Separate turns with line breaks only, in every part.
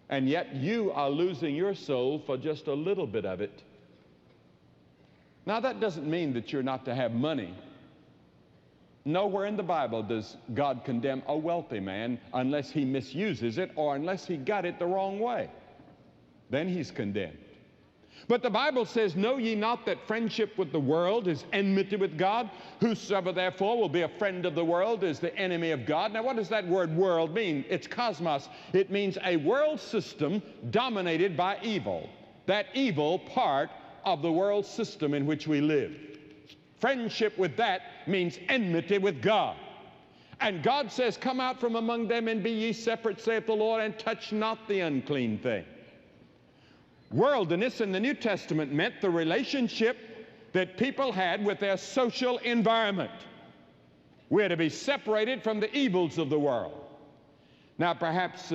And yet you are losing your soul for just a little bit of it. Now, that doesn't mean that you're not to have money. Nowhere in the Bible does God condemn a wealthy man unless he misuses it or unless he got it the wrong way. Then he's condemned. But the Bible says, know ye not that friendship with the world is enmity with God? Whosoever therefore will be a friend of the world is the enemy of God. Now, what does that word world mean? It's cosmos. It means a world system dominated by evil. That evil part of the world system in which we live. Friendship with that means enmity with God. And God says, come out from among them and be ye separate, saith the Lord, and touch not the unclean thing. Worldliness in the New Testament meant the relationship that people had with their social environment. We're to be separated from the evils of the world. Now, perhaps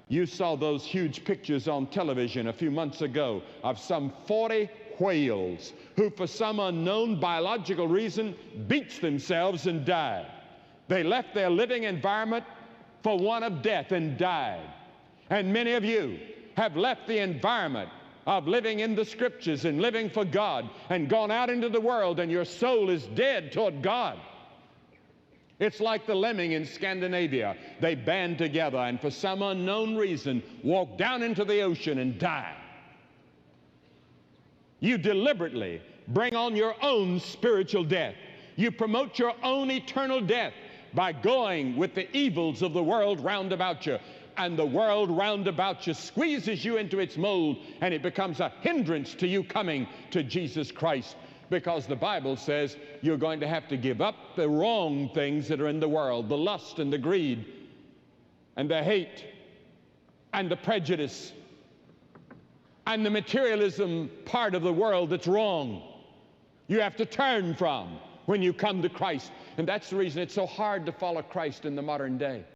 you saw those huge pictures on television a few months ago of some 40 whales who, for some unknown biological reason, beached themselves and died. They left their living environment for one of death and died. And many of you have left the environment of living in the Scriptures and living for God and gone out into the world, and your soul is dead toward God. It's like the lemming in Scandinavia. They band together and for some unknown reason walk down into the ocean and die. You deliberately bring on your own spiritual death. You promote your own eternal death by going with the evils of the world round about you. And the world round about you squeezes you into its mold, and it becomes a hindrance to you coming to Jesus Christ. Because the Bible says you're going to have to give up the wrong things that are in the world, the lust and the greed and the hate and the prejudice and the materialism part of the world that's wrong. You have to turn from when you come to Christ. And that's the reason it's so hard to follow Christ in the modern day.